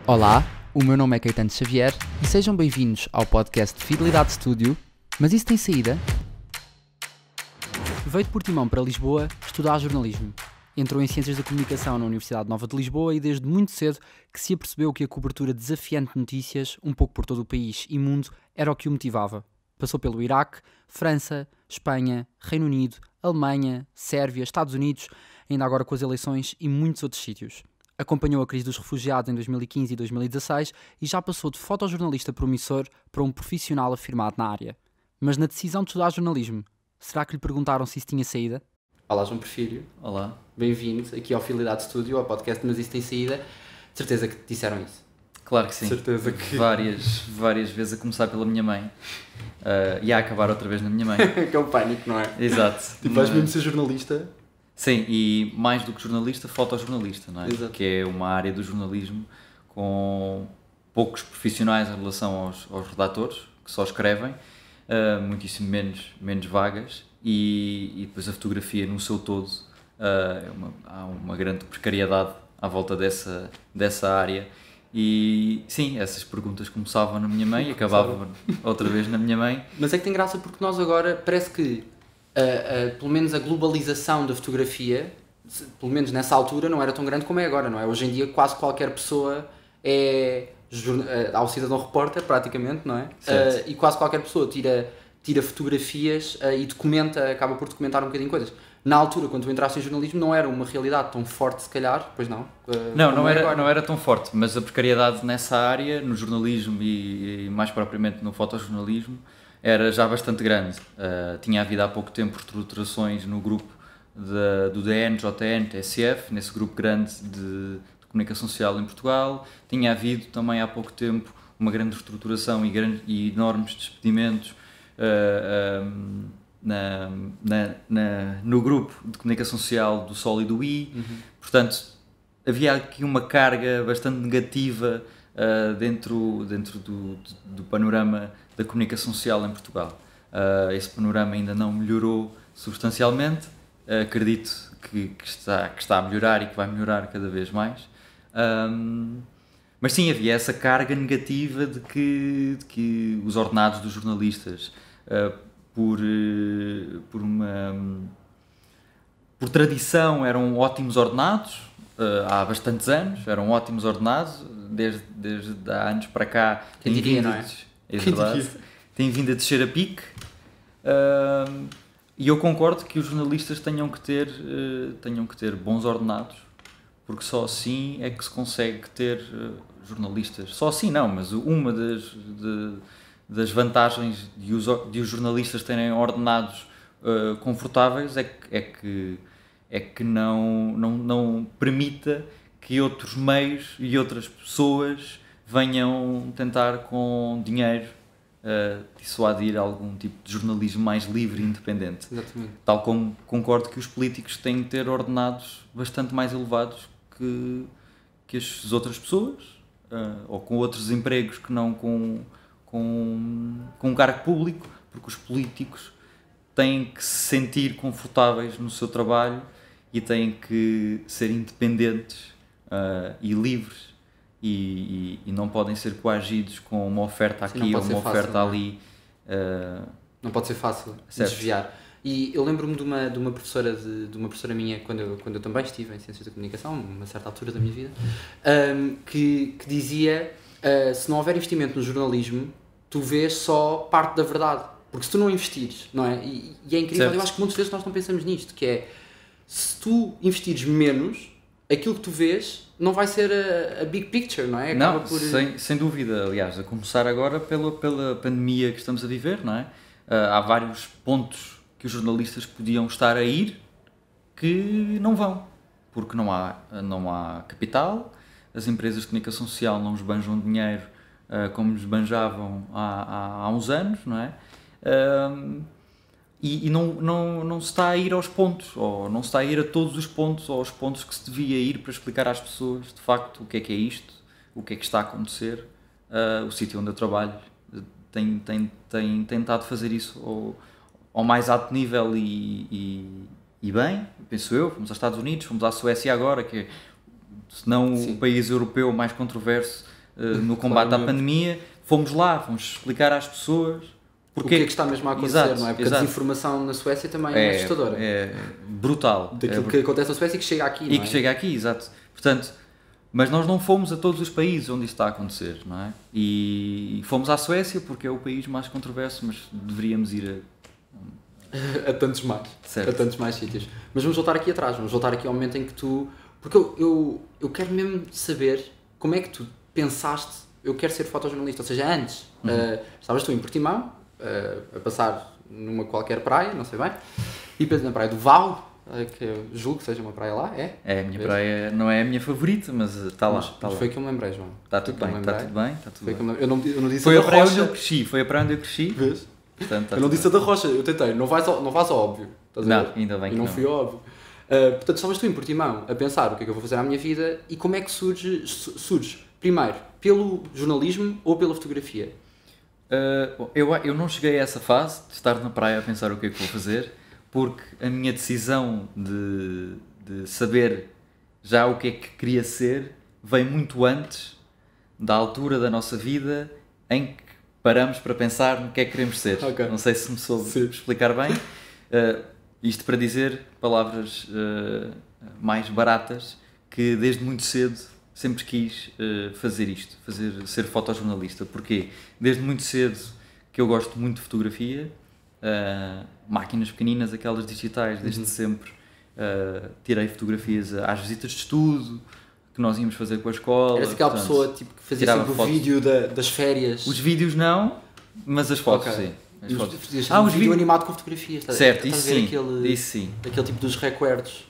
Olá, o meu nome é Caetano Xavier e sejam bem-vindos ao podcast de Fidelidade Studio. Mas isso tem saída? Veio de Portimão para Lisboa estudar jornalismo. Entrou em Ciências da Comunicação na Universidade Nova de Lisboa e desde muito cedo que se apercebeu que a cobertura desafiante de notícias, um pouco por todo o país e mundo, era o que o motivava. Passou pelo Iraque, França, Espanha, Reino Unido, Alemanha, Sérvia, Estados Unidos, ainda agora com as eleições e muitos outros sítios. Acompanhou a crise dos refugiados em 2015 e 2016 e já passou de fotojornalista promissor para um profissional afirmado na área. Mas na decisão de estudar jornalismo, será que lhe perguntaram se isso tinha saída? Olá, João Porfírio. Olá. Bem-vindo aqui ao Fidelidade Studio, ao podcast Mas Isso Tem Saída. De certeza que te disseram isso. Claro que sim. De certeza que... Várias vezes, a começar pela minha mãe e a acabar outra vez na minha mãe. Que é um pânico, não é? Exato. Tipo, vais mesmo ser jornalista? Sim, e mais do que jornalista, fotojornalista, não é? Exato. Que é uma área do jornalismo com poucos profissionais em relação aos redatores, que só escrevem, muitíssimo menos vagas, e depois a fotografia no seu todo, há uma grande precariedade à volta dessa área. E sim, essas perguntas começavam na minha mãe e acabavam outra vez na minha mãe. Mas é que tem graça porque nós agora, parece que pelo menos a globalização da fotografia, pelo menos nessa altura, não era tão grande como é agora, não é? Hoje em dia quase qualquer pessoa há o cidadão repórter, praticamente, não é? E quase qualquer pessoa tira fotografias e acaba por documentar um bocadinho coisas. Na altura, quando tu entraste em jornalismo, não era uma realidade tão forte, se calhar, pois não? Não era tão forte, mas a precariedade nessa área, no jornalismo e mais propriamente no fotojornalismo, era já bastante grande. Tinha havido há pouco tempo reestruturações no grupo do DN, JN, TSF, nesse grupo grande de comunicação social em Portugal. Tinha havido também há pouco tempo uma grande reestruturação e enormes despedimentos no grupo de comunicação social do Sol e do I. Uhum. Portanto, havia aqui uma carga bastante negativa dentro do panorama da comunicação social em Portugal. Esse panorama ainda não melhorou substancialmente, acredito que está a melhorar e que vai melhorar cada vez mais, mas sim, havia essa carga negativa de que os ordenados dos jornalistas, por tradição, eram ótimos ordenados. Há bastantes anos eram ótimos ordenados, desde há anos para cá tem vindo a descer a pique, e eu concordo que os jornalistas tenham que ter bons ordenados, porque só assim é que se consegue ter jornalistas. Só assim não, mas uma das vantagens de os jornalistas terem ordenados confortáveis é que não permita que outros meios e outras pessoas venham tentar com dinheiro dissuadir algum tipo de jornalismo mais livre e independente. Exatamente. Tal como concordo que os políticos têm de ter ordenados bastante mais elevados que as outras pessoas, ou com outros empregos que não com um cargo público, porque os políticos têm que se sentir confortáveis no seu trabalho e têm que ser independentes e livres, e não podem ser coagidos com uma oferta aqui ou uma oferta ali. Não pode ser fácil desviar. E eu lembro-me de uma professora minha, quando eu também estive em Ciências da Comunicação, uma certa altura da minha vida, que dizia, se não houver investimento no jornalismo, tu vês só parte da verdade. Porque se tu não investires, não é? E é incrível, certo. Eu acho que muitas vezes nós não pensamos nisto, que é, se tu investires menos, aquilo que tu vês não vai ser a big picture, não é? Acaba sem dúvida. Aliás, a começar agora pela pandemia que estamos a viver, não é? Há vários pontos que os jornalistas podiam estar a ir que não vão, porque não há capital, as empresas de comunicação social não esbanjam dinheiro como esbanjavam há uns anos, não é? E não se está a ir aos pontos, ou não se está a ir a todos os pontos, ou aos pontos que se devia ir para explicar às pessoas, de facto, o que é isto, o que é que está a acontecer. O sítio onde eu trabalho tem tentado fazer isso ao mais alto nível e bem, penso eu. Fomos aos Estados Unidos, fomos à Suécia agora, que se não Sim. o país europeu mais controverso no combate à Claramente. pandemia. Fomos lá, fomos explicar às pessoas O que é que está mesmo a acontecer, Exato, não é? Porque exato. a desinformação na Suécia também é assustadora. É brutal. Daquilo que acontece na Suécia e que chega aqui, não é? que chega aqui, exato. Portanto, mas nós não fomos a todos os países onde isto está a acontecer, não é? E fomos à Suécia porque é o país mais controverso, mas deveríamos ir A tantos mais. Certo. A tantos mais sítios. Mas vamos voltar aqui atrás, vamos voltar aqui ao momento em que tu... Porque eu quero mesmo saber como é que tu pensaste, eu quero ser fotojornalista, ou seja, antes, estavas tu em Portimão, a passar numa qualquer praia, não sei bem, e na praia do Val, que eu julgo que seja uma praia lá, é? É, a minha praia não é a minha favorita, mas está lá. Mas foi que eu me lembrei, João. Está tudo bem, está tudo bem. Foi que eu não disse Foi a a da praia onde Rocha. eu cresci, foi a praia onde eu cresci. Vês? Portanto, Eu não disse a da Rocha, eu tentei, não vais ao óbvio. Estás a Não, ver? ainda bem E que não não. fui ao óbvio. Portanto, estavas tu em Portimão a pensar o que é que eu vou fazer à minha vida e como é que surge primeiro, pelo jornalismo ou pela fotografia? Bom, eu não cheguei a essa fase de estar na praia a pensar o que é que vou fazer, porque a minha decisão de saber já o que é que queria ser veio muito antes da altura da nossa vida em que paramos para pensar no que é que queremos ser. Ok. Não sei se me soube Sim. explicar bem. Isto para dizer palavras mais baratas, que desde muito cedo sempre quis fazer isto, ser fotojornalista. Porquê? Desde muito cedo que eu gosto muito de fotografia, máquinas pequeninas, aquelas digitais, desde sempre tirei fotografias às visitas de estudo que nós íamos fazer com a escola. Eras aquela portanto, pessoa tipo, que fazia tirava sempre o fotos. vídeo das férias. Os vídeos não, mas as fotos Ok. sim. As E fotos. fazias Os um vídeo vídeos. animado com fotografias. Estás Certo, a isso ver sim, isso sim. aquele tipo dos recuerdos.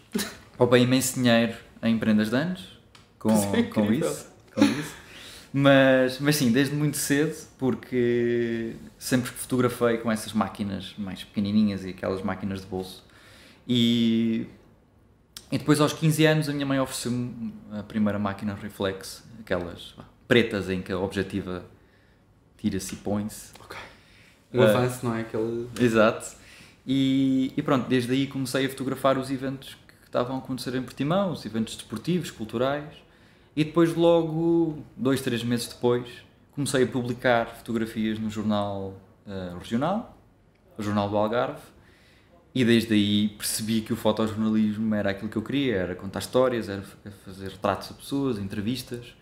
Poupei imenso dinheiro em prendas de anos com incrível. isso. Mas sim, desde muito cedo, porque sempre que fotografei com essas máquinas mais pequenininhas e aquelas máquinas de bolso. E depois aos 15 anos a minha mãe ofereceu-me a primeira máquina reflex, aquelas pretas em que a objetiva tira-se e põe-se. Ok. Um avanço, não é? Aquele... Exato. E pronto, desde aí comecei a fotografar os eventos que estavam a acontecer em Portimão, os eventos desportivos, culturais, e depois logo, 2, 3 meses depois, comecei a publicar fotografias no jornal regional, o Jornal do Algarve, e desde aí percebi que o fotojornalismo era aquilo que eu queria, era contar histórias, era fazer retratos a pessoas, entrevistas.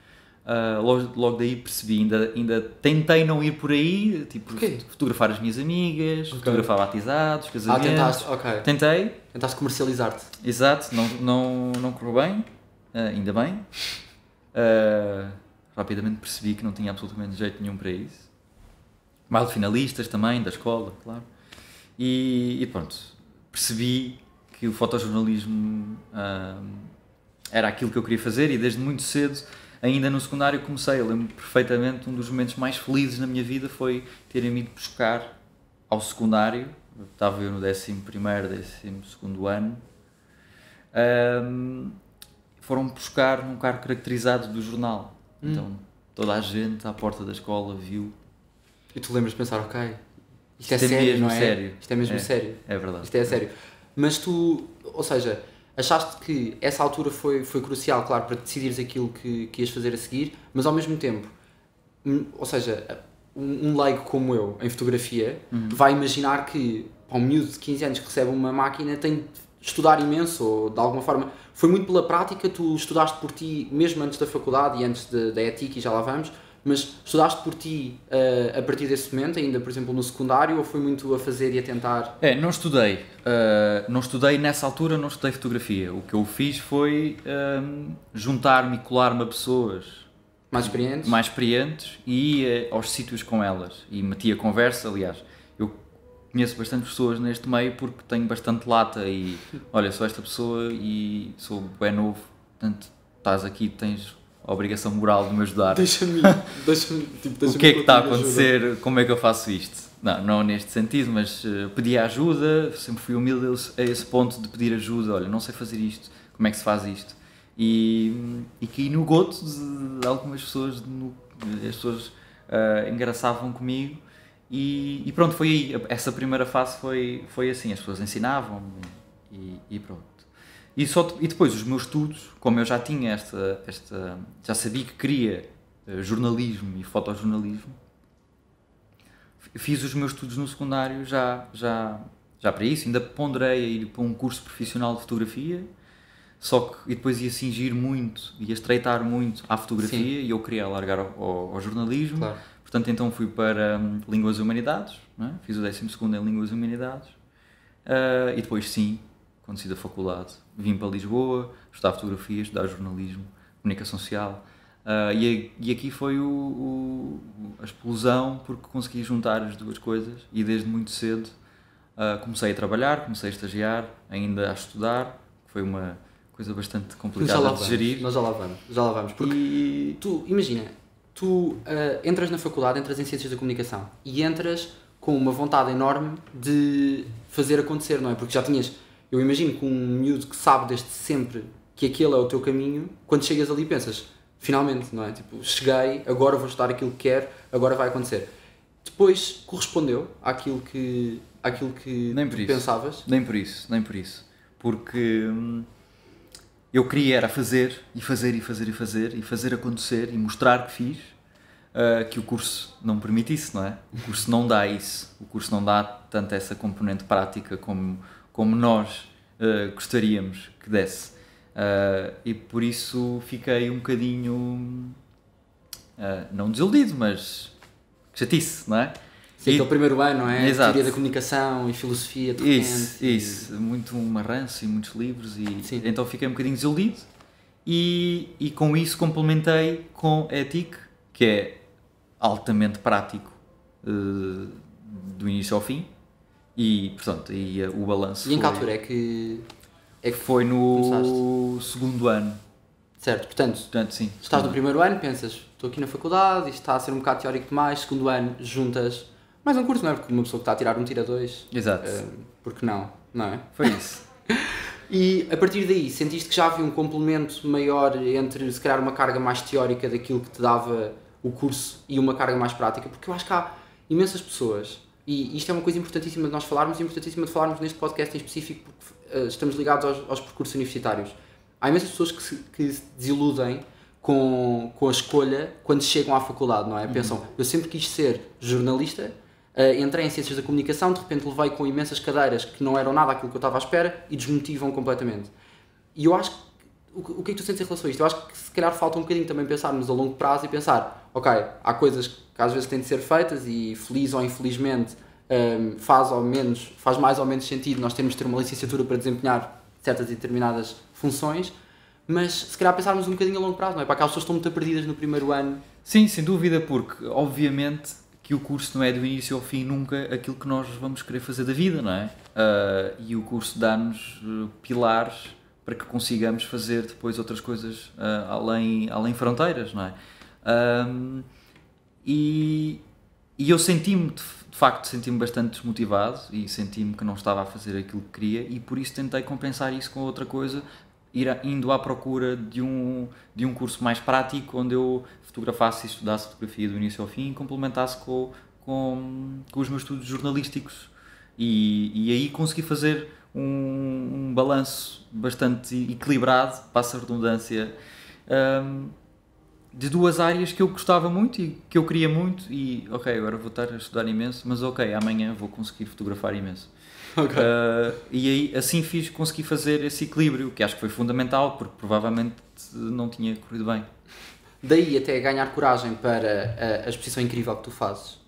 Logo daí percebi, ainda tentei não ir por aí, tipo, fotografar as minhas amigas, fotografar batizados, casamentos. tentaste, ok. Tentaste comercializar-te. Exato, não correu bem, ainda bem. Rapidamente percebi que não tinha absolutamente jeito nenhum para isso. Mal de finalistas também, da escola, claro. E pronto, percebi que o fotojornalismo era aquilo que eu queria fazer e desde muito cedo, ainda no secundário, comecei. Eu lembro perfeitamente, um dos momentos mais felizes na minha vida foi terem-me ido buscar ao secundário. Estava eu no 11º, 12º ano. Foram buscar num carro caracterizado do jornal. Então toda a gente à porta da escola viu. E tu lembras de pensar, ok, isto é Isto é sério, mesmo não é? sério. Isto é mesmo sério. É verdade. Isto é sério. Mas tu, ou seja, achaste que essa altura foi crucial, claro, para decidires aquilo que ias fazer a seguir, mas ao mesmo tempo, ou seja, um leigo como eu, em fotografia, vai imaginar que para um miúdo de 15 anos que recebe uma máquina tem de estudar imenso, ou de alguma forma, foi muito pela prática, tu estudaste por ti, mesmo antes da faculdade e antes da ETIC, e já lá vamos, mas estudaste por ti a partir desse momento, ainda por exemplo no secundário, ou foi muito a fazer e a tentar? Não estudei. Não estudei nessa altura, não estudei fotografia. O que eu fiz foi juntar-me e colar-me a pessoas Mais experientes e ia aos sítios com elas e metia conversa. Aliás, eu conheço bastante pessoas neste meio porque tenho bastante lata e olha, sou esta pessoa e sou bem novo, portanto estás aqui, tens a obrigação moral de me ajudar. Deixa-me O que é que está a acontecer? Como é que eu faço isto? Não neste sentido, mas pedi ajuda, sempre fui humilde a esse ponto de pedir ajuda. Olha, não sei fazer isto, como é que se faz isto? E caí no goto de algumas pessoas, as pessoas engraçavam comigo e pronto, foi aí. Essa primeira fase foi assim, as pessoas ensinavam-me e pronto. E depois os meus estudos, como eu já tinha já sabia que queria jornalismo e fotojornalismo, fiz os meus estudos no secundário já para isso. Ainda ponderei a ir para um curso profissional de fotografia, e depois ia cingir muito, ia estreitar muito à fotografia. Sim. E eu queria alargar ao jornalismo. Claro. Portanto, então fui para Línguas e Humanidades, não é? Fiz o 12º em Línguas e Humanidades, e depois sim, quando saí da faculdade, vim para Lisboa, estudar fotografia, estudar jornalismo, comunicação social, e aqui foi a explosão, porque consegui juntar as duas coisas, e desde muito cedo comecei a trabalhar, comecei a estagiar, ainda a estudar, que foi uma coisa bastante complicada de gerir. Nós já lá vamos, porque tu, imagina, entras na faculdade, entras em Ciências da Comunicação e entras com uma vontade enorme de fazer acontecer, não é? Porque já tinhas, eu imagino que um miúdo que sabe desde sempre que aquele é o teu caminho, quando chegas ali pensas, finalmente, não é? Tipo, cheguei, agora vou estudar aquilo que quero, agora vai acontecer. Depois correspondeu àquilo que pensavas? Nem por isso. Porque eu queria era fazer acontecer e mostrar que fiz, que o curso não me permitisse, não é? O curso não dá isso. O curso não dá tanto essa componente prática como nós gostaríamos que desse. E por isso fiquei um bocadinho, não desiludido, mas chatice, não é? Sim, aquele primeiro ano, não é? Exato. Teoria da comunicação e filosofia, de repente. Isso. Muito marranço e muitos livros, e então fiquei um bocadinho desiludido, e com isso complementei com a ETIC, que é altamente prático, do início ao fim, e portanto, o balanço foi... E em que altura é que foi no começaste? Segundo ano. Certo, portanto sim. Estás no primeiro ano, pensas, estou aqui na faculdade, isto está a ser um bocado teórico demais, segundo ano juntas mais um curso, não é? Porque uma pessoa que está a tirar um tira dois. Exato. Porque não é? Foi isso. E a partir daí, sentiste que já havia um complemento maior entre, se calhar, uma carga mais teórica daquilo que te dava o curso e uma carga mais prática? Porque eu acho que há imensas pessoas, e isto é uma coisa importantíssima de nós falarmos, e importantíssima de falarmos neste podcast em específico, porque estamos ligados aos percursos universitários. Há imensas pessoas que se desiludem com a escolha quando chegam à faculdade, não é? Pensam, eu sempre quis ser jornalista, entrei em Ciências da Comunicação, de repente levei com imensas cadeiras que não eram nada aquilo que eu estava à espera e desmotivam completamente. E eu acho que, o que é que tu sentes em relação a isto? Eu acho que se calhar falta um bocadinho também pensarmos a longo prazo e pensar, ok, há coisas que às vezes têm de ser feitas e feliz ou infelizmente faz mais ou menos sentido nós termos de ter uma licenciatura para desempenhar certas e determinadas funções, mas se calhar pensarmos um bocadinho a longo prazo, não é? Para aquelas pessoas que estão muito perdidas no primeiro ano. Sim, sem dúvida, porque obviamente que o curso não é do início ao fim nunca aquilo que nós vamos querer fazer da vida, não é? E o curso dá-nos pilares para que consigamos fazer depois outras coisas além fronteiras, não é? E eu senti-me, de facto, bastante desmotivado e senti-me que não estava a fazer aquilo que queria, e por isso tentei compensar isso com outra coisa, indo à procura de um curso mais prático, onde eu fotografasse e estudasse fotografia do início ao fim e complementasse com os meus estudos jornalísticos, e aí consegui fazer um balanço bastante equilibrado, passa a redundância, de duas áreas que eu gostava muito e que eu queria muito, e ok, agora vou estar a estudar imenso, mas ok, amanhã vou conseguir fotografar imenso. Okay. E aí assim consegui fazer esse equilíbrio, que acho que foi fundamental, porque provavelmente não tinha corrido bem. Daí até ganhar coragem para a exposição incrível que tu fazes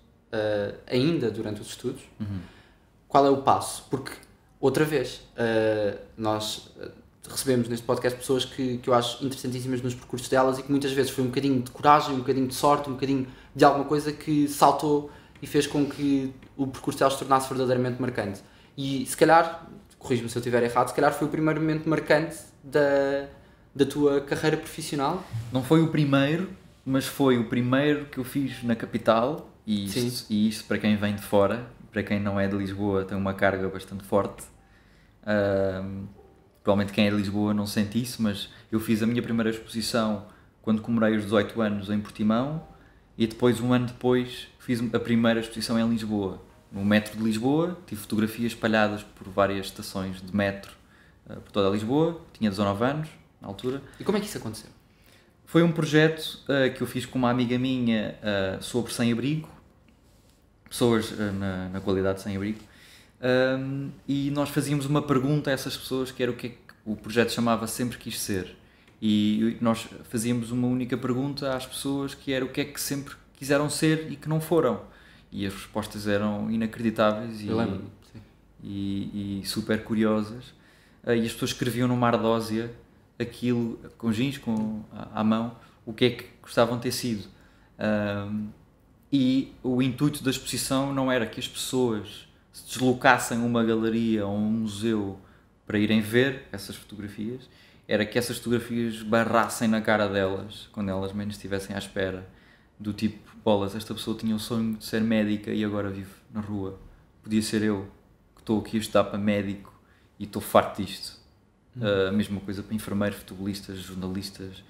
ainda durante os estudos. Qual é o passo? Porque, outra vez, nós recebemos neste podcast pessoas que eu acho interessantíssimas nos percursos delas, e que muitas vezes foi um bocadinho de coragem, um bocadinho de sorte, um bocadinho de alguma coisa que saltou e fez com que o percurso delas se tornasse verdadeiramente marcante. E se calhar, corrijo-me se eu estiver errado, se calhar foi o primeiro momento marcante da tua carreira profissional? Não foi o primeiro, mas foi o primeiro que eu fiz na capital, e isto para quem vem de fora, para quem não é de Lisboa, tem uma carga bastante forte. Provavelmente quem é de Lisboa não sente isso, mas eu fiz a minha primeira exposição quando comemorei os 18 anos em Portimão, e depois, um ano depois, fiz a primeira exposição em Lisboa, no metro de Lisboa. Tive fotografias espalhadas por várias estações de metro por toda a Lisboa, tinha 19 anos na altura. E como é que isso aconteceu? Foi um projeto que eu fiz com uma amiga minha sobre sem-abrigo, pessoas na qualidade de sem-abrigo, e nós fazíamos uma pergunta a essas pessoas que era o que é que o projeto chamava Sempre Quis Ser. E nós fazíamos uma única pergunta às pessoas que era o que é que sempre quiseram ser e que não foram. E as respostas eram inacreditáveis e super curiosas. E as pessoas escreviam numa ardósia aquilo, com giz, à mão, o que é que gostavam de ter sido. E o intuito da exposição não era que as pessoas se deslocassem a uma galeria ou a um museu para irem ver essas fotografias, era que essas fotografias barrassem na cara delas, quando elas menos estivessem à espera, do tipo, bolas, esta pessoa tinha o sonho de ser médica e agora vive na rua. Podia ser eu, que estou aqui a estudar para médico e estou farto disto. A mesma coisa para enfermeiros, futebolistas, jornalistas.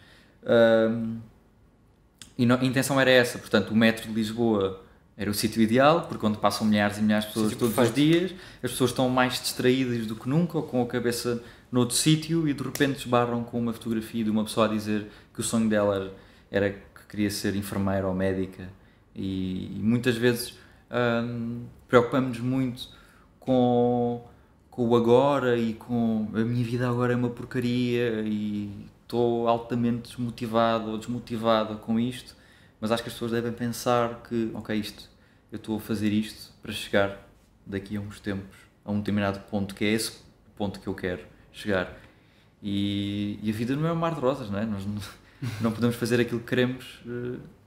E a intenção era essa, portanto, o metro de Lisboa era o sítio ideal, porque onde passam milhares e milhares de pessoas todos os dias, as pessoas estão mais distraídas do que nunca, ou com a cabeça noutro sítio, e de repente esbarram com uma fotografia de uma pessoa a dizer que o sonho dela era que queria ser enfermeira ou médica. E muitas vezes preocupamos-nos muito com o agora e com a minha vida agora é uma porcaria e estou altamente desmotivado ou desmotivada com isto, mas acho que as pessoas devem pensar que, ok, eu estou a fazer isto para chegar daqui a uns tempos a um determinado ponto, que é esse ponto que eu quero chegar. E a vida não é um mar de rosas, não é? Nós não podemos fazer aquilo que queremos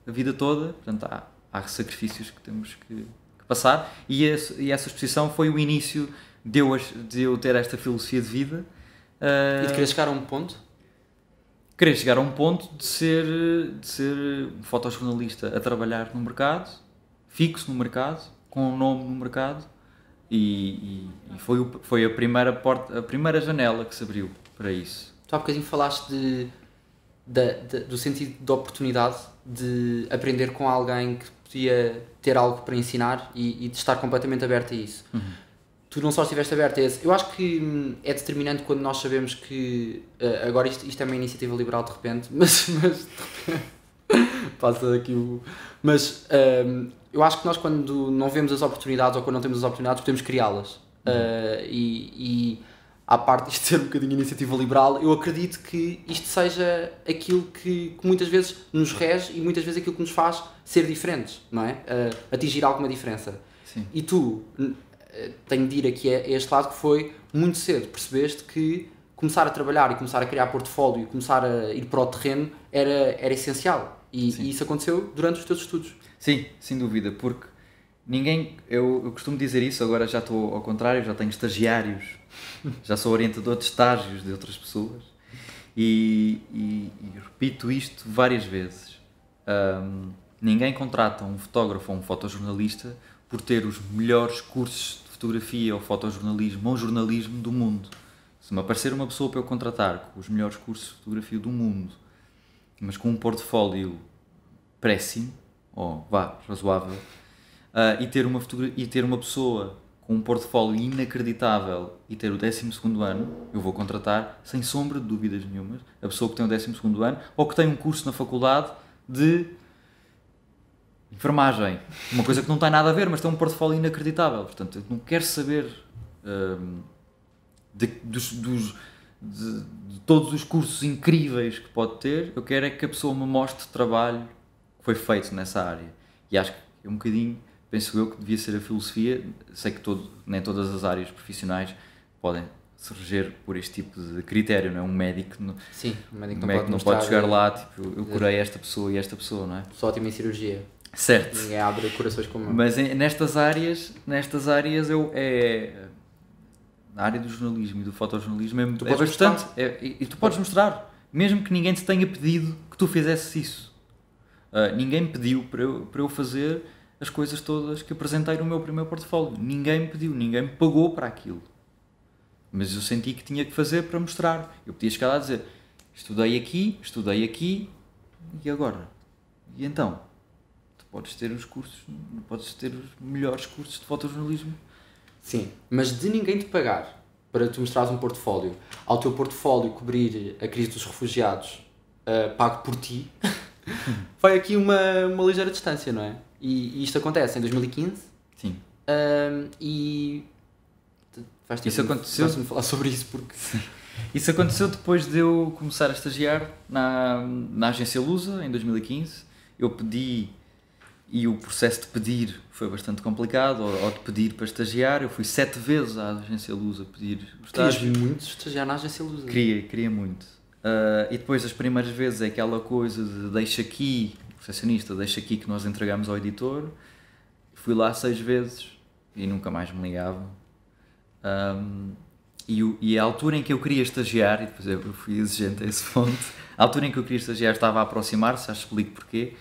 a vida toda, portanto há sacrifícios que temos que passar, e essa exposição foi o início de eu ter esta filosofia de vida. E de querer chegar a um ponto? Querer chegar a um ponto de ser um fotojornalista a trabalhar no mercado, fixo no mercado, com um nome no mercado, e foi a primeira porta, a primeira janela que se abriu para isso. Tu há bocadinho falaste do sentido de oportunidade, de aprender com alguém que podia ter algo para ensinar e de estar completamente aberto a isso. Tu não só estiveste aberto a esse. Eu acho que é determinante quando nós sabemos que agora isto é uma iniciativa liberal de repente, mas de repente passa aqui o... Mas eu acho que nós, quando não vemos as oportunidades ou quando não temos as oportunidades, podemos criá-las. E à parte disto ser um bocadinho iniciativa liberal, eu acredito que isto seja aquilo que muitas vezes nos rege e muitas vezes aquilo que nos faz ser diferentes, não é? Atingir alguma diferença. Sim. E tu, tenho de ir aqui a este lado, que foi muito cedo, percebeste que começar a trabalhar e começar a criar portfólio e começar a ir para o terreno era essencial. E isso aconteceu durante os teus estudos. Sim, sem dúvida, porque eu costumo dizer isso, agora já estou ao contrário, já tenho estagiários, já sou orientador de estágios de outras pessoas e repito isto várias vezes. Ninguém contrata um fotógrafo ou um fotojornalista por ter os melhores cursos de fotografia ou fotojornalismo ou jornalismo do mundo. Se me aparecer uma pessoa para eu contratar com os melhores cursos de fotografia do mundo, mas com um portfólio péssimo, ou razoável, e ter uma pessoa com um portfólio inacreditável e ter o 12º ano, eu vou contratar, sem sombra de dúvidas nenhumas, a pessoa que tem o 12º ano, ou que tem um curso na faculdade de enfermagem, uma coisa que não tem nada a ver, mas tem um portfólio inacreditável. Portanto, eu não quero saber de todos os cursos incríveis que pode ter, eu quero é que a pessoa me mostre trabalho que foi feito nessa área. E acho que é um bocadinho, penso eu, que devia ser a filosofia. Sei que nem todas as áreas profissionais podem se reger por este tipo de critério, não é? Um médico, sim, um médico não pode chegar lá, tipo, eu curei esta pessoa e esta pessoa, não é? Só ótimo em cirurgia. Certo. Ninguém abre corações como eu. Mas nestas áreas na área do jornalismo e do fotojornalismo é bastante. E tu podes mostrar, mesmo que ninguém te tenha pedido que tu fizesses isso. Ninguém me pediu para eu fazer as coisas todas que apresentei no meu primeiro portfólio. Ninguém me pediu, ninguém me pagou para aquilo. Mas eu senti que tinha que fazer para mostrar. Eu podia chegar lá a dizer: estudei aqui, e agora? E então? Tu podes ter os cursos, podes ter os melhores cursos de fotojornalismo. Sim, mas de ninguém te pagar. para tu mostrares um portfólio, ao teu portfólio cobrir a crise dos refugiados pago por ti, vai aqui uma ligeira distância, não é? E isto acontece em 2015. Sim. E isso aconteceu. Vais-me falar sobre isso porque... Isso aconteceu depois de eu começar a estagiar na agência Lusa, em 2015. Eu pedi, e o processo de pedir foi bastante complicado, ou de pedir para estagiar. Eu fui 7 vezes à agência Lusa pedir o estágio. Querias muito estagiar na agência Lusa? Queria muito. E depois, as primeiras vezes, é aquela coisa de deixa aqui, recepcionista, deixa aqui que nós entregamos ao editor. Fui lá 6 vezes e nunca mais me ligavam. E a altura em que eu queria estagiar, e depois eu fui exigente a esse ponto, a altura em que eu queria estagiar estava a aproximar-se, já explico porquê,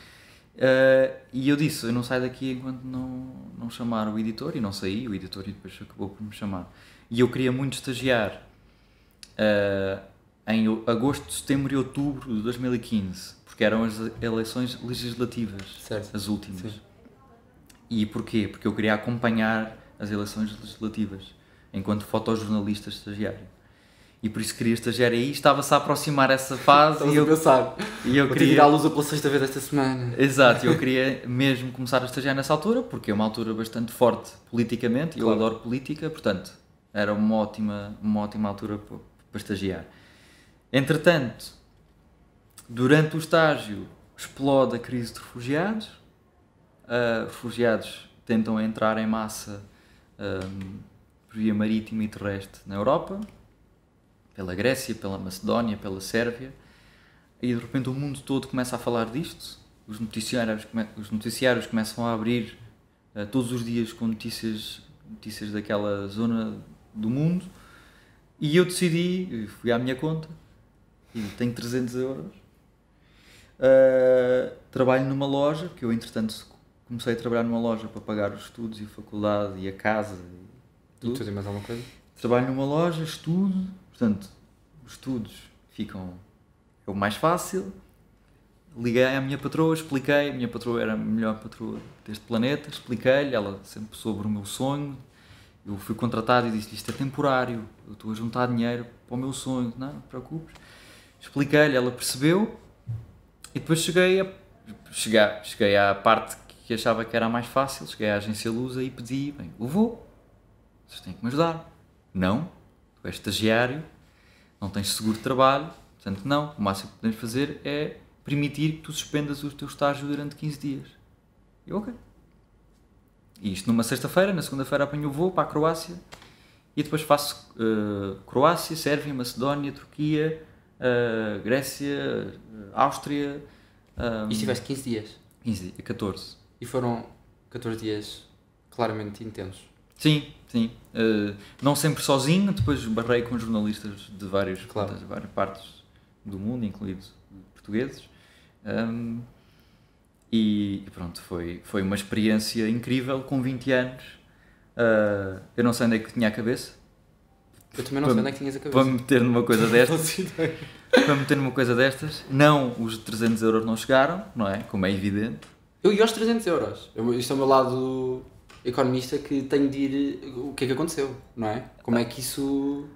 e eu disse, eu não saio daqui enquanto não chamar o editor, e não saí, o editor depois acabou por me chamar. E eu queria muito estagiar em agosto, setembro e outubro de 2015, porque eram as eleições legislativas, certo, as últimas. sim. E porquê? Porque eu queria acompanhar as eleições legislativas enquanto fotojornalista estagiário. E por isso queria estagiar aí, estava-se a aproximar essa fase. E eu pensar, vou queria ir à Lusa pela 6ª vez esta semana. Exato, eu queria mesmo começar a estagiar nessa altura, porque é uma altura bastante forte politicamente, e eu adoro política, portanto, era uma ótima altura para estagiar. Entretanto, durante o estágio, explode a crise de refugiados. Refugiados tentam entrar em massa por via marítima e terrestre na Europa, pela Grécia, pela Macedónia, pela Sérvia, e de repente o mundo todo começa a falar disto, os noticiários começam a abrir todos os dias com notícias daquela zona do mundo, e eu decidi, fui à minha conta, e tenho 300 euros, trabalho numa loja, que eu entretanto comecei a trabalhar numa loja para pagar os estudos e a faculdade e a casa e tudo. E mais alguma coisa? Trabalho numa loja, estudo, portanto, os estudos é o mais fácil. Liguei à minha patroa, expliquei, a minha patroa era a melhor patroa deste planeta, expliquei-lhe, ela sempre soube o meu sonho, eu fui contratado e disse, isto é temporário, eu estou a juntar dinheiro para o meu sonho, não te preocupes. Expliquei-lhe, ela percebeu, e depois cheguei à parte que achava que era a mais fácil, cheguei à agência Lusa e pedi, bem, eu vou, vocês têm que me ajudar. Não, tu és estagiário, não tens seguro de trabalho, portanto não, o máximo que podemos fazer é permitir que tu suspendas o teu estágio durante 15 dias. E ok. E isto numa sexta-feira, na segunda-feira apanho o voo para a Croácia, e depois faço Croácia, Sérvia, Macedónia, Turquia, Grécia, Áustria... E estiveste 15 dias? 14. E foram 14 dias claramente intensos? Sim. Não sempre sozinho, depois barrei com jornalistas de várias partes do mundo, incluindo portugueses. E pronto, foi uma experiência incrível, com 20 anos. Eu não sei onde é que tinha a cabeça. Eu também não sei onde é que tinhas a cabeça. Para me meter numa coisa destas. Não, os 300 euros não chegaram, não é? Como é evidente. E aos 300 euros? Isto é o meu lado economista, que tenho de ir... O que é que aconteceu, não é? Como é que isso...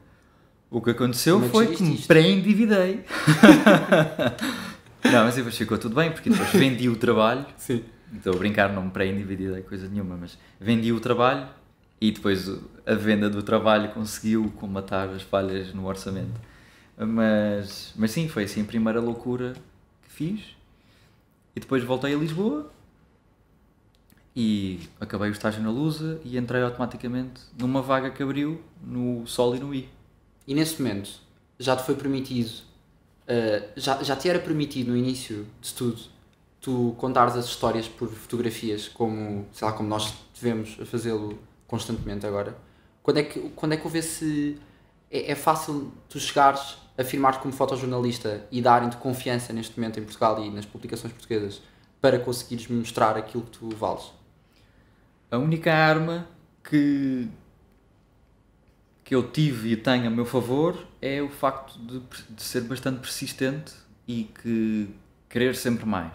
O que aconteceu foi que me pré-endividei. Não, mas depois ficou tudo bem, porque depois vendi o trabalho. Sim. Estou a brincar, não me pré-endividei coisa nenhuma, mas vendi o trabalho e depois a venda do trabalho conseguiu comatar as falhas no orçamento. Mas sim, foi assim a primeira loucura que fiz. E depois voltei a Lisboa e acabei o estágio na Lusa e entrei automaticamente numa vaga que abriu no Sol e no I. E nesse momento já te foi permitido, já te era permitido no início de tudo, tu contares as histórias por fotografias, como, sei lá, como nós devemos a fazê-lo constantemente agora? Quando é que houve esse... É fácil tu chegares, afirmares como fotojornalista e darem-te confiança neste momento em Portugal e nas publicações portuguesas para conseguires mostrar aquilo que tu vales? A única arma que eu tive e tenho a meu favor é o facto de ser bastante persistente e querer sempre mais.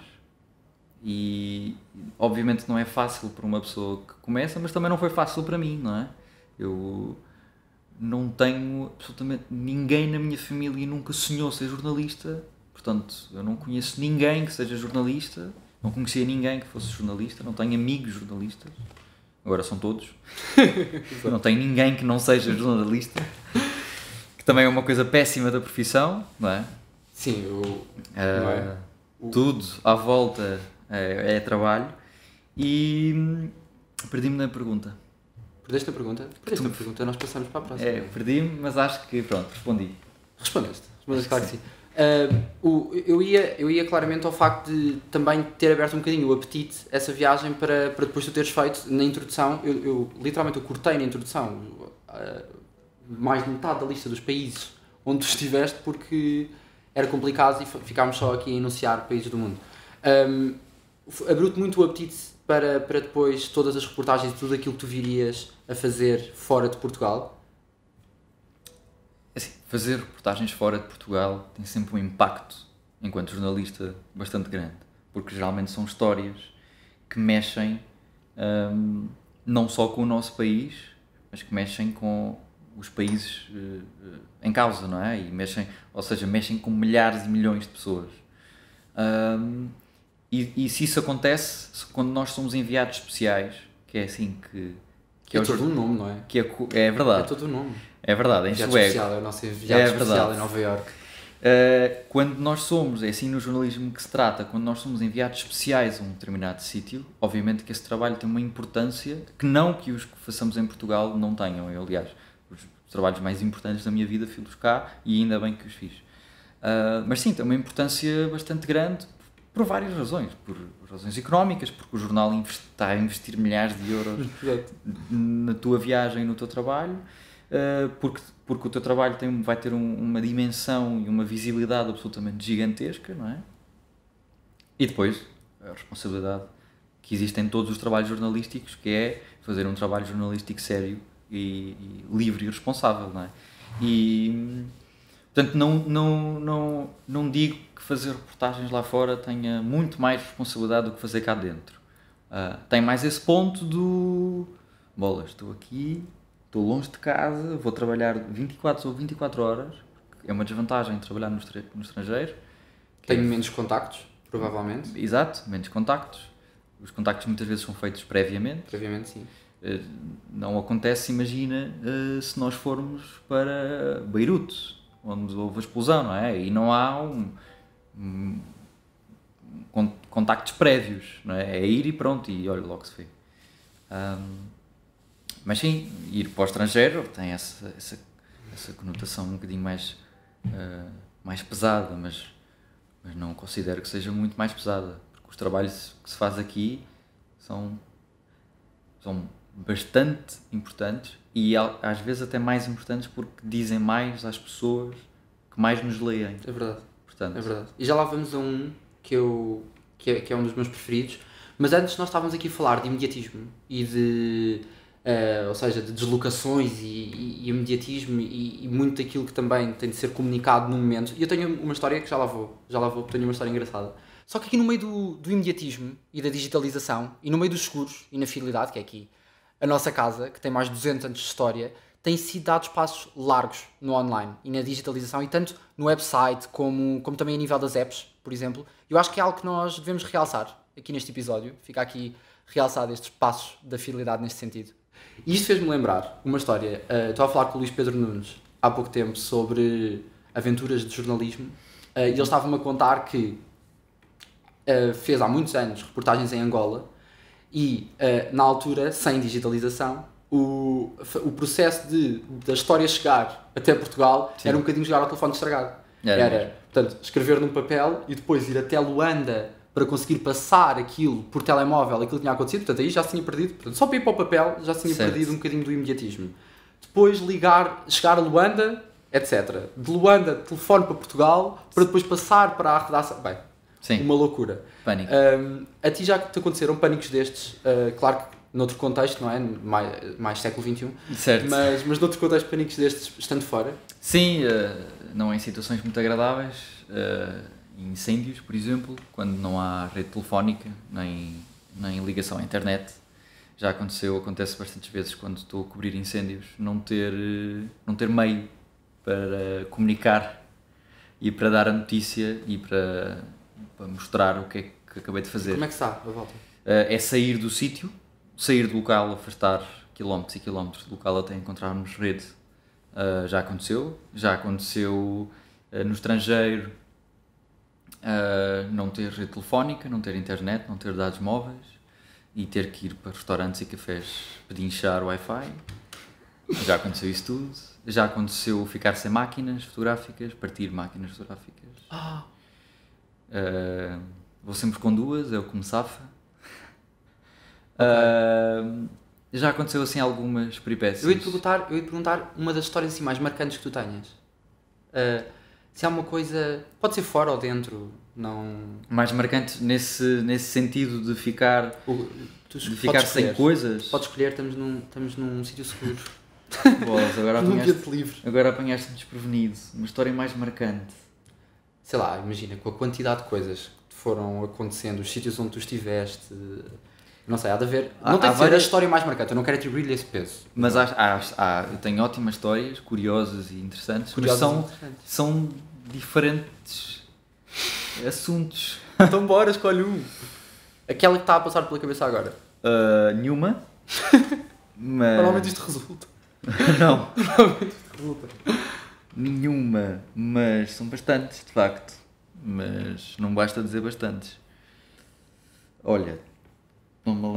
E obviamente não é fácil para uma pessoa que começa, mas também não foi fácil para mim, não é? Eu não tenho absolutamente ninguém na minha família nunca sonhou ser jornalista, portanto eu não conheço ninguém que seja jornalista, não conhecia ninguém que fosse jornalista, não tenho amigos jornalistas, agora são todos, não tenho ninguém que não seja jornalista, que também é uma coisa péssima da profissão, não é? Sim, não é? Tudo à volta é trabalho. E perdi-me na pergunta. Perdeste a pergunta? Perdeste a pergunta, nós passamos para a próxima. Perdi-me, mas acho que pronto, respondi. Respondeste, claro que sim. Eu ia claramente ao facto de também ter aberto um bocadinho o apetite, essa viagem, para depois tu teres feito na introdução. Eu literalmente cortei na introdução mais de metade da lista dos países onde tu estiveste, porque era complicado e ficámos só aqui a enunciar países do mundo. Abriu-te muito o apetite para depois todas as reportagens e tudo aquilo que tu virias a fazer fora de Portugal? Assim, fazer reportagens fora de Portugal tem sempre um impacto, enquanto jornalista, bastante grande, porque geralmente são histórias que mexem não só com o nosso país, mas que mexem com os países em causa, não é? E mexem com milhares e milhões de pessoas. E se isso acontece, quando nós somos enviados especiais, que é assim que é todo um nome, não é? É verdade. É todo um nome. É verdade, em Sueco. Especial, é o nosso enviado especial em Nova Iorque. Quando nós somos, é assim no jornalismo que se trata, quando nós somos enviados especiais a um determinado sítio, obviamente que esse trabalho tem uma importância que os que façamos em Portugal não tenham. Eu, aliás, os trabalhos mais importantes da minha vida fiz-los cá e ainda bem que os fiz. Mas sim, tem uma importância bastante grande por várias razões. Por razões económicas, porque o jornal está a investir milhares de euros na tua viagem e no teu trabalho, porque o teu trabalho vai ter uma dimensão e uma visibilidade absolutamente gigantesca, não é? E depois, a responsabilidade que existe em todos os trabalhos jornalísticos, que é fazer um trabalho jornalístico sério e livre e responsável, não é? E, portanto, não digo que fazer reportagens lá fora tenha muito mais responsabilidade do que fazer cá dentro. Tem mais esse ponto do... Bolas, estou aqui... Estou longe de casa, vou trabalhar 24 horas, é uma desvantagem trabalhar no estrangeiro. Tenho menos contactos, provavelmente. Exato, menos contactos. Os contactos muitas vezes são feitos previamente. Previamente, sim. Não acontece, imagina, se nós formos para Beirute, onde houve a explosão, não é? E não há contactos prévios, não é? É ir e pronto, e olha, logo se vê. Mas sim, ir para o estrangeiro tem essa conotação um bocadinho mais pesada, mas não considero que seja muito mais pesada, porque os trabalhos que se faz aqui são bastante importantes e às vezes até mais importantes porque dizem mais às pessoas que mais nos leem. É verdade. Portanto, é verdade. E já lá vamos a um que é um dos meus preferidos, mas antes nós estávamos aqui a falar de imediatismo e de... ou seja, de deslocações e imediatismo e muito daquilo que também tem de ser comunicado no momento. E eu tenho uma história que já lá vou, porque tenho uma história engraçada. Só que aqui no meio do imediatismo e da digitalização, e no meio dos seguros e na fidelidade, que é aqui a nossa casa, que tem mais de 200 anos de história, tem sido dados passos largos no online e na digitalização, e tanto no website como também a nível das apps, por exemplo. Eu acho que é algo que nós devemos realçar aqui neste episódio. Fica aqui realçado estes passos da fidelidade neste sentido. E isto fez-me lembrar uma história. Estou a falar com o Luís Pedro Nunes há pouco tempo sobre aventuras de jornalismo, e ele estava-me a contar que fez há muitos anos reportagens em Angola e na altura, sem digitalização, o processo da história chegar até Portugal, sim, era um bocadinho jogar ao telefone estragado. Era, portanto, escrever num papel e depois ir até Luanda para conseguir passar aquilo por telemóvel, aquilo que tinha acontecido. Portanto, aí já se tinha perdido. Portanto, só para ir para o papel já se tinha perdido um bocadinho do imediatismo. Depois chegar a Luanda, etc. De Luanda, telefone para Portugal, para depois passar para a redação. Bem, sim, uma loucura. Pânico. A ti já te aconteceram pânicos destes? Claro que noutro contexto, não é? Mais século XXI. Certo. Mas noutro contexto, pânicos destes estando fora? Sim, não em situações muito agradáveis. Incêndios, por exemplo, quando não há rede telefónica nem ligação à internet, Já acontece bastantes vezes quando estou a cobrir incêndios, não ter meio para comunicar e para dar a notícia e para mostrar o que é que acabei de fazer. Como é que está a volta? É sair do sítio, sair do local, afastar quilómetros e quilómetros do local até encontrarmos rede. Já aconteceu no estrangeiro, não ter rede telefónica, não ter internet, não ter dados móveis e ter que ir para restaurantes e cafés pedinchar Wi-Fi. Já aconteceu isso tudo. Já aconteceu ficar sem máquinas fotográficas, partir máquinas fotográficas. Vou sempre com duas, é o que me safa. Já aconteceu assim algumas peripécias. Eu ia te perguntar uma das histórias assim, mais marcantes que tu tenhas. Se há uma coisa, pode ser fora ou dentro, não... Mais marcante nesse sentido de ficar, sem coisas. Podes escolher, estamos num sítio seguro. Bolas, agora apanhaste-me desprevenido. Uma história mais marcante. Sei lá, imagina, com a quantidade de coisas que foram acontecendo, os sítios onde tu estiveste... Não sei, há de haver... Não tem de ser a história mais marcante, eu não quero atribuir-lhe esse peso. Mas eu tenho ótimas histórias, curiosas e interessantes, mas são diferentes assuntos. Então bora, escolhe um. Aquela que está a passar pela cabeça agora. Nenhuma. Mas... Normalmente isto resulta. Não. Normalmente isto resulta. Nenhuma, mas são bastantes, de facto. Mas não basta dizer bastantes. Olha... Estou-me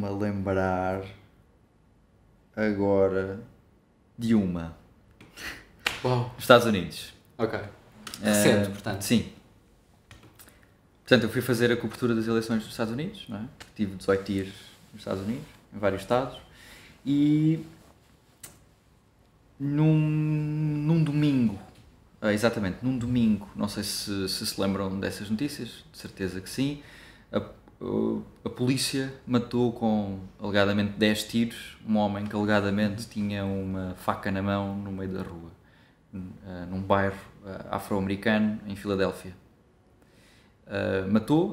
a lembrar agora de uma. Uau. Estados Unidos. Ok. Recente, portanto. Sim. Portanto, eu fui fazer a cobertura das eleições dos Estados Unidos, não é? Tive 18 dias nos Estados Unidos, em vários estados, e num domingo, num domingo, não sei se lembram dessas notícias, de certeza que sim, a polícia matou com alegadamente 10 tiros um homem que alegadamente tinha uma faca na mão no meio da rua, num bairro afro-americano em Filadélfia.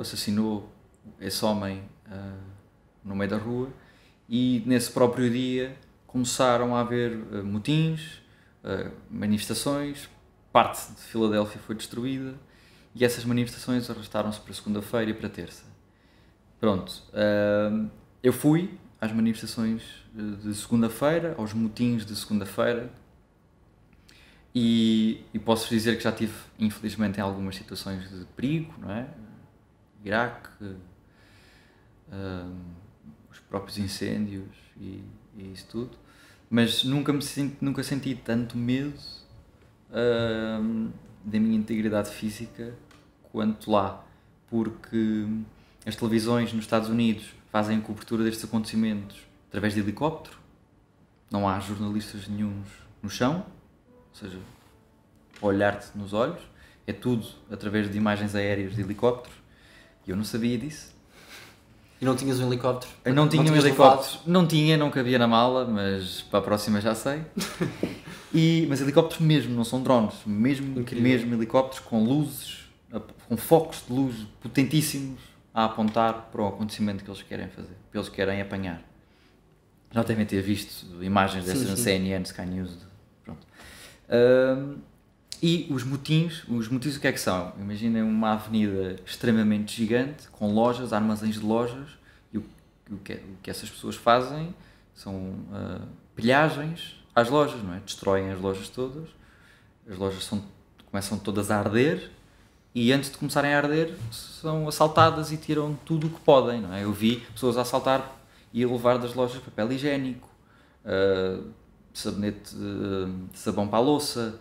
Assassinou esse homem no meio da rua e nesse próprio dia começaram a haver motins, manifestações, parte de Filadélfia foi destruída e essas manifestações arrastaram-se para segunda-feira e para terça. Pronto, eu fui às manifestações de segunda-feira, aos motins de segunda-feira e posso dizer que já tive, infelizmente, em algumas situações de perigo, não é? Iraque, os próprios incêndios e isso tudo, mas nunca senti tanto medo da minha integridade física quanto lá, porque as televisões nos Estados Unidos fazem a cobertura destes acontecimentos através de helicóptero, não há jornalistas nenhuns no chão, ou seja, olhar-te nos olhos, é tudo através de imagens aéreas de helicópteros, e eu não sabia disso. E não tinhas um helicóptero? Eu não tinha um helicóptero, não cabia na mala, mas para a próxima já sei. Mas helicópteros mesmo, não são drones, mesmo helicópteros com luzes, com focos de luz potentíssimos a apontar para o acontecimento que eles querem fazer, que eles querem apanhar. Já devem ter visto imagens dessas na CNN, Sky News, pronto. E os motins o que é que são? Imaginem uma avenida extremamente gigante, com lojas, armazéns de lojas, e o que essas pessoas fazem são pilhagens às lojas, não é? Destroem as lojas todas, as lojas começam todas a arder, e antes de começarem a arder, são assaltadas e tiram tudo o que podem, não é? Eu vi pessoas a assaltar e a levar das lojas papel higiênico, sabonete, sabão para a louça,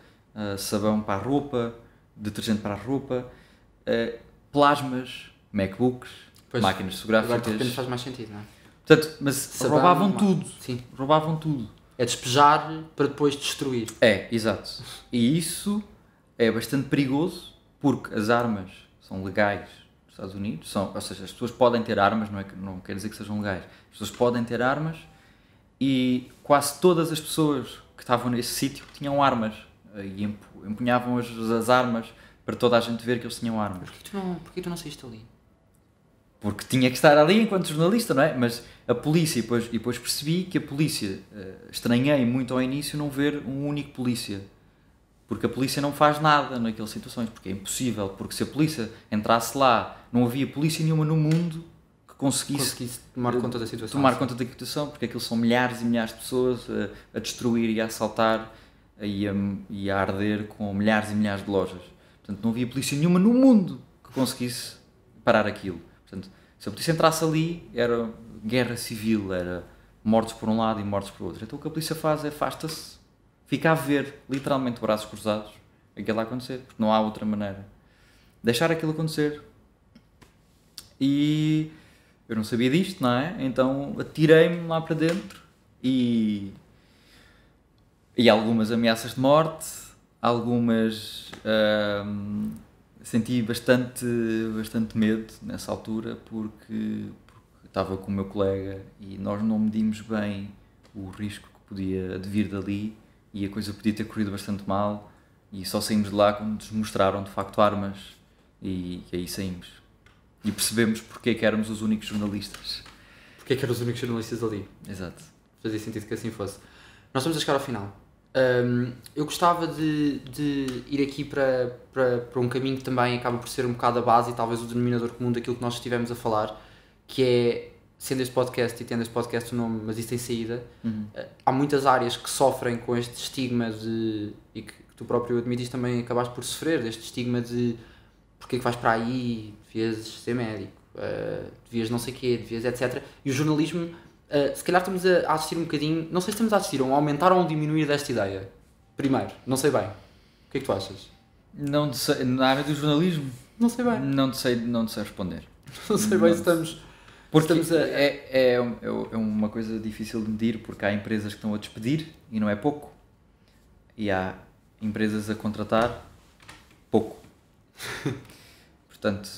sabão para a roupa, detergente para a roupa, plasmas, MacBooks, máquinas fotográficas. Agora de repente faz mais sentido, não é? Portanto, mas Sabão, roubavam tudo. Sim. Roubavam tudo. É despejar para depois destruir. É, exato. E isso é bastante perigoso porque as armas são legais nos Estados Unidos, ou seja, as pessoas podem ter armas, não quer dizer que sejam legais. As pessoas podem ter armas e quase todas as pessoas que estavam nesse sítio tinham armas e empunhavam as armas para toda a gente ver que eles tinham armas. Porquê tu não saíste ali? porque tinha que estar ali enquanto jornalista, não é? Mas a polícia, e depois percebi que a polícia, estranhei muito ao início não ver um único polícia, porque a polícia não faz nada naquelas situações, porque é impossível, porque se a polícia entrasse lá, não havia polícia nenhuma no mundo que conseguisse tomar conta da situação. Tomar conta da situação, porque aquilo são milhares e milhares de pessoas a destruir e a assaltar e a arder com milhares e milhares de lojas. Portanto, não havia polícia nenhuma no mundo que conseguisse parar aquilo. Portanto, se a polícia entrasse ali, era guerra civil, era mortos por um lado e mortos por outro. Então o que a polícia faz é afasta-se, fica a ver, literalmente, braços cruzados, aquilo a acontecer, porque não há outra maneira. Deixar aquilo acontecer. E eu não sabia disto, não é? Então atirei-me lá para dentro e algumas ameaças de morte, algumas... senti bastante medo nessa altura porque estava com o meu colega e nós não medimos bem o risco que podia advir dali e a coisa podia ter corrido bastante mal e só saímos de lá quando nos mostraram de facto armas e aí saímos. E percebemos porque é que éramos os únicos jornalistas. Porque é que eram os únicos jornalistas ali. Exato. Fazia sentido que assim fosse. Nós estamos a chegar ao final. Eu gostava de ir aqui para um caminho que também acaba por ser um bocado a base e talvez o denominador comum daquilo que nós estivemos a falar, que é, sendo este podcast e tendo este podcast o nome, mas isso tem saída, há muitas áreas que sofrem com este estigma e que tu próprio admitiste também acabaste por sofrer, deste estigma de porque é que vais para aí, devias ser médico, devias não sei o quê, devias etc. E o jornalismo... se calhar estamos a assistir um bocadinho, não sei se estamos a assistir a aumentar ou a diminuir desta ideia. Primeiro, não sei bem. O que é que tu achas? Não sei, na área do jornalismo? Não sei bem. Não sei responder. Não sei bem se estamos... Porque é uma coisa difícil de medir, porque há empresas que estão a despedir, e não é pouco. E há empresas a contratar, pouco. Portanto,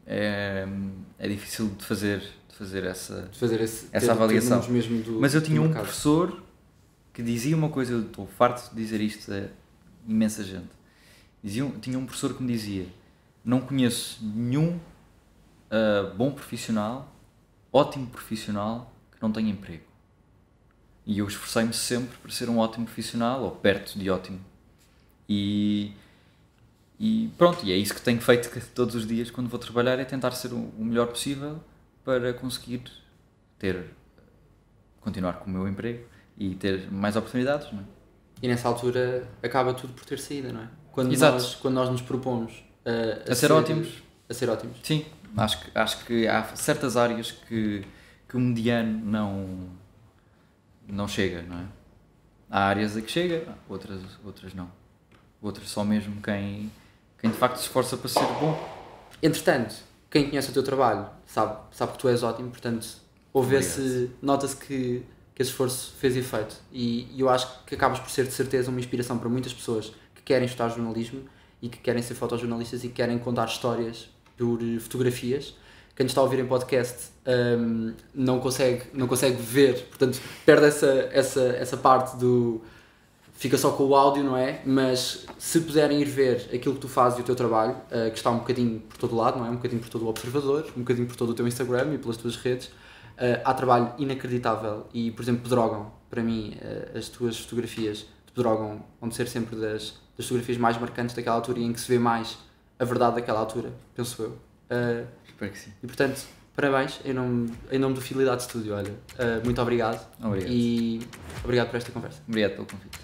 é difícil de fazer essa avaliação. Mas eu tinha um professor que dizia uma coisa, eu estou farto de dizer isto a imensa gente. Tinha um professor que me dizia: não conheço nenhum bom profissional, ótimo profissional, que não tenha emprego. E eu esforcei-me sempre para ser um ótimo profissional, ou perto de ótimo. E pronto, e é isso que tenho feito todos os dias quando vou trabalhar, é tentar ser o melhor possível para conseguir continuar com o meu emprego e ter mais oportunidades, não é? E nessa altura acaba tudo por ter saída, não é? Quando nós nos propomos a ser ótimos. A ser ótimos. Sim, acho que há certas áreas que o mediano não chega, não é? Há áreas a que chega, outras não. Outras só mesmo quem de facto se esforça para ser bom. Entretanto, quem conhece o teu trabalho sabe que tu és ótimo, portanto, nota-se que esse esforço fez efeito. E eu acho que acabas por ser de certeza uma inspiração para muitas pessoas que querem estudar jornalismo e que querem ser fotojornalistas e que querem contar histórias por fotografias. Quem está a ouvir em podcast não consegue ver, portanto, perde essa parte do... Fica só com o áudio, não é? Mas se puderem ir ver aquilo que tu fazes e o teu trabalho, que está um bocadinho por todo lado, não é? Um bocadinho por todo o Observador, um bocadinho por todo o teu Instagram e pelas tuas redes, há trabalho inacreditável e, por exemplo, Pedrógão, para mim, as tuas fotografias de Pedrógão vão ser sempre das fotografias mais marcantes daquela altura e em que se vê mais a verdade daquela altura, penso eu. Espero que sim. E, portanto, parabéns em nome do Fidelidade Studio, olha. Muito obrigado. Obrigado. E obrigado por esta conversa. Obrigado pelo convite.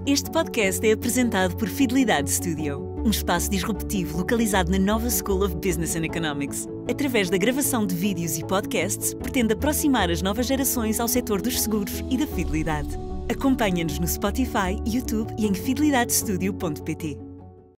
Este podcast é apresentado por Fidelidade Studio, um espaço disruptivo localizado na Nova School of Business and Economics. Através da gravação de vídeos e podcasts, pretende aproximar as novas gerações ao setor dos seguros e da fidelidade. Acompanha-nos no Spotify, YouTube e em fidelidadestudio.pt.